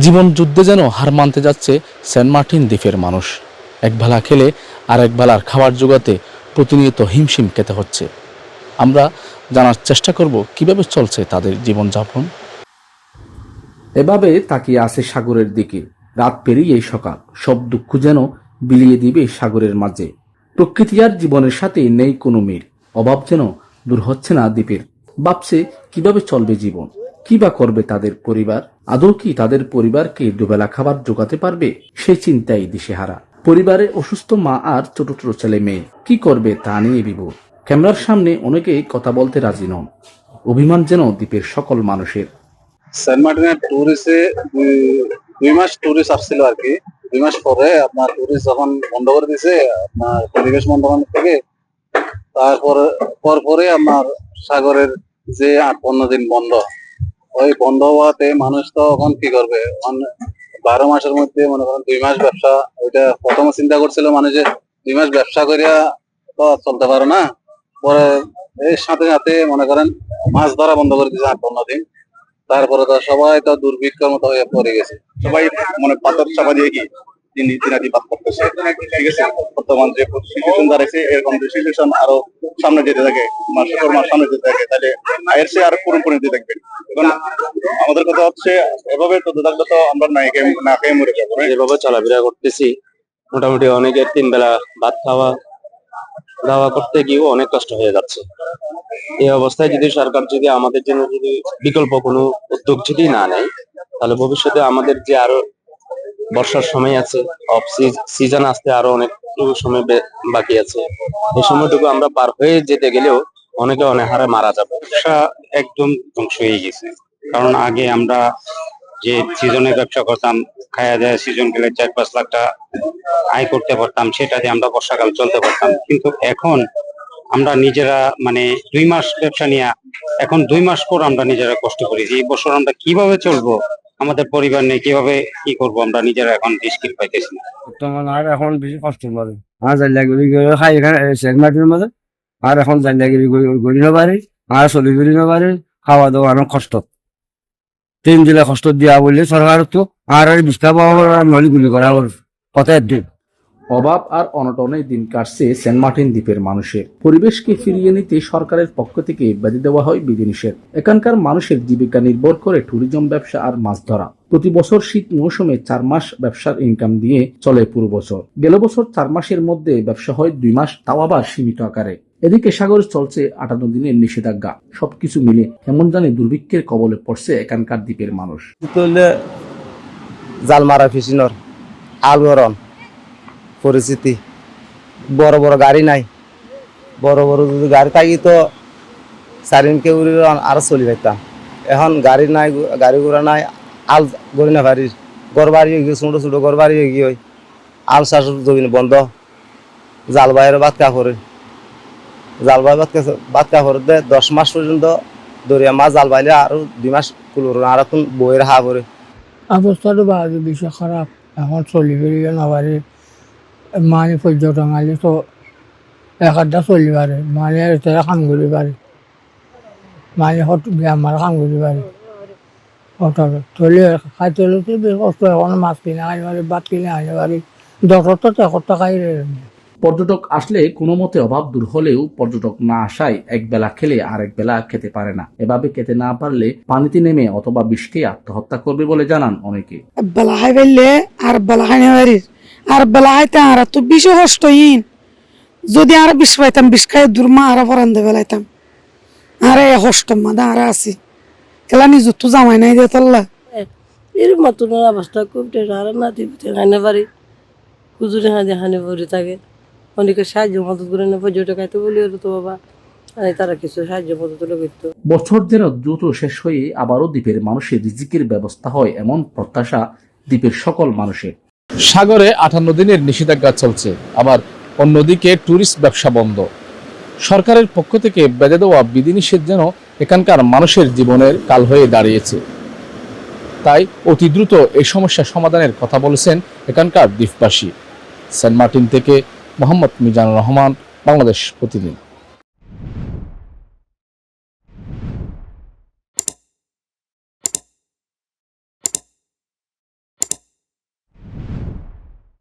জীবন যুদ্ধে যেন হার মানতে যাচ্ছে সেন্ট মার্টিন দ্বীপের মানুষ। একবেলা খেলে আর একবেলার খাবার জোগাতে প্রতিনিয়ত হিমশিম খেতে হচ্ছে। আমরা জানার চেষ্টা করব কিভাবে চলছে তাদের জীবনযাপন। এভাবে তাকিয়ে আছে সাগরের দিকে। রাত পেরিয়ে সকাল, সব দুঃখ যেন বিলিয়ে দিবে সাগরের মাঝে। প্রকৃতি আর জীবনের সাথে নেই কোনো মিল। অভাব যেন দূর হচ্ছে না দ্বীপের। ভাবছে কিভাবে চলবে জীবন, কি বা করবে তাদের পরিবার। আদৌ কি তাদের পরিবারকে দুবেলা খাবার জোগাতে পারবে, সেই চিন্তাই দিশেহারা। পরিবারে অসুস্থ মা আর ছোট ছোট ছেলে মেয়ে, কি করবে তা নিয়ে বিভোর। ক্যামেরার সামনে অনেকেই কথা বলতে রাজি নন। অভিমান যেন দ্বীপের সকল মানুষের। সেন্ট মার্টিনের ট্যুরিস্টে 2 মাস ট্যুরিস্ট আসছিল আর কি। 2 মাস পরে আপনার ট্যুরিস্ট যখন বন্ধ করে দিয়েছে আপনার পরিবেশ মন্ত্রণালয় থেকে, তারপর পরে আপনার সাগরের যে 8-15 দিন বন্ধ, ওই বন্ধ হওয়াতে মানুষ তো এখন কি করবে। 12 মাসের মধ্যে মনে করেন 2 মাস ব্যবসা, ওইটা প্রথমে চিন্তা করছিল মানুষ যে 2 মাস ব্যবসা করিয়া তো চলতে পারে না। পরে এই সাথে সাথে মনে করেন মাছ ধরা বন্ধ করে দিয়েছে 8-15 দিন। তারপরে তো সবাই তো দুর্ভিক্ষের মতো হয়ে পড়ে গেছে। সবাই মানে পাথর চাপা দিয়ে কি দিনাতি পাত করতেছে। ঠিক আছে, বর্তমান যে সিচুয়েশন দাঁড়াইছে, এরকম যে সিচুয়েশন আরো সামনে যেতে থাকে, মাস সামনে যেতে থাকে, তাহলে এর চেয়ে আরো পরিণতি দেখবে। এখন আমাদের কথা হচ্ছে এভাবে তো থাকলে তো আমরা না খেয়ে মরে যাবো। যেভাবে চলাফেরা করতেছি, মোটামুটি অনেকের 3 বেলা ভাত খাওয়া দাওয়া করতে গিয়েও অনেক কষ্ট হয়ে যাচ্ছে। এই অবস্থায় যদি সরকার যদি আমাদের জন্য যদি বিকল্প কোনো উদ্যোগ যদি না নেয়, তাহলে ভবিষ্যতে আমাদের যে আরো বর্ষার সময় আছে, অফ সিজন আসতে আরো অনেক সময় বাকি আছে। এই সময়টুকু আমরা পার হয়ে যেতে গেলেও অনেকে অনেক হারে মারা যাবে। ব্যবসা একদম ধ্বংস হয়ে গেছে। কারণ আগে আমরা যে সিজনে ব্যবসা করতাম, খাওয়া দাওয়া সিজন গেলে 4-5 লাখ টাকা আয় করতে পারতাম, সেটা দিয়ে আমরা বর্ষাকাল চলতে পারতাম। কিন্তু এখন আমরা নিজেরা মানে 2 মাস ব্যবসা নিয়ে, এখন 2 মাস পর আমরা নিজেরা কষ্ট করেছি। এই বছর আমরা কিভাবে চলবো, আমাদের পরিবার নিয়ে কিভাবে কি করবো, আমরা নিজেরা এখন স্কিল পাইতেছি না। বর্তমানে আর এখন বেশি কষ্ট করে আর খাই এখানে সেন্ট মার্টিনের মধ্যে। আর এখন গড়ি পারি আর চলি গড়ি পারি, খাওয়া দাওয়া অনেক কষ্ট। 3 জেলা কষ্ট দিয়া বললে সরকার তো আর বিস্তার নলি গুলি করা কথা দিন। অভাব আর অনটনে দিন কাটছে সেন্ট মার্টিন দ্বীপের মানুষের। পরিবেশকে ফিরিয়ে নিতে সরকারের পক্ষ থেকে বেঁধে দেওয়া হয় বিধিনিষেধ। এখানকার মানুষের জীবিকা নির্ভর করে ট্যুরিজম ব্যবসা আর মাছ ধরা। প্রতি বছর শীত মৌসুমে 4 মাস ব্যবসার ইনকাম দিয়ে চলে পুরো বছর। গেল বছর 4 মাসের মধ্যে ব্যবসা হয় 2 মাস, তাও আবার সীমিত আকারে। এদিকে সাগরে চলছে 58 দিনের নিষেধাজ্ঞা। সবকিছু মিলে কেমন জানি দুর্ভিক্ষের কবলে পড়ছে এখানকার দ্বীপের মানুষ। জাল মারা ফিসিনর আলগরন পরিস্থিতি, বড় বড় গাড়ি নাই। বড় বড় যদি গাড়ি থাকি তো চারিনকে উড়ে আরো চলি পাইতাম। এখন গাড়ি নাই, গাড়ি ঘোড়া নাই, আল গড়ি না পারি। ঘর বাড়ি হয়ে গিয়ে ছোট ছোট ঘর বাড়ি হয়ে গিয়ে আল চাষ জমি বন্ধ। জাল বাইরে বাতকা করে, জাল বাই বাতকা করে 10 মাস পর্যন্ত দরিয়া মাছ জাল বাইলে আরো 2 মাস কুলোর আর এখন বইয়ের হা করে। অবস্থাটা বাজে, বেশি খারাপ। এখন চলি বেরিয়ে না পারে, মানে পর্যটন আলে তো একটা চলি পারে, মানে তারা কাম করি পারে, মানে আমার কাম করি পারে। চলি খাইতে হলে তো বেশ কষ্ট। এখন মাছ কিনে আনি পারি, ভাত কিনে আনি পারি, 10 টাকাই। পর্যটক আসলে কোনো মতে অভাব দূর হলেও পর্যটক না আসায় একবেলা খেলে আরেক বেলা খেতে পারে না। এভাবে খেতে না পারলে পানিতে নেমে অথবা বিষকে আত্মহত্যা করবে বলে জানান অনেকে। বেলা খাই পারলে আর বেলা খাই না পারি, আর বেলা খাইতে আর তো বিষও কষ্টহীন। যদি আর বিষ পাইতাম, বিষ খাই দূরমা আর পরান্দে বেলাইতাম। আর কষ্ট মাদা আর আছি খেলা নিজত তো জামাই নাই দিয়ে তাল্লা এর মতন অবস্থা খুব আর না দিতে খাইতে পারি। খুচুরি হাঁদি হানি ভরে থাকে, অনেকে সাহায্য মদত করে না। পর্যটক আইতে বলি তো বাবা, তারা কিছু সাহায্য মদত করতো। বছর যেন দ্রুত শেষ হয়ে আবারও দ্বীপের মানুষের রিজিকের ব্যবস্থা হয়, এমন প্রত্যাশা দ্বীপের সকল মানুষের। সাগরে 58 দিনের নিষেধাজ্ঞা চলছে, আবার অন্যদিকে ট্যুরিস্ট ব্যবসা বন্ধ। সরকারের পক্ষ থেকে বেঁধে দেওয়া বিধিনিষেধ যেন এখানকার মানুষের জীবনের কাল হয়ে দাঁড়িয়েছে। তাই অতি দ্রুত এই সমস্যা সমাধানের কথা বলেছেন এখানকার দ্বীপবাসী। সেন্ট মার্টিন থেকে মোহাম্মদ মিজানুর রহমান, বাংলাদেশ প্রতিদিন।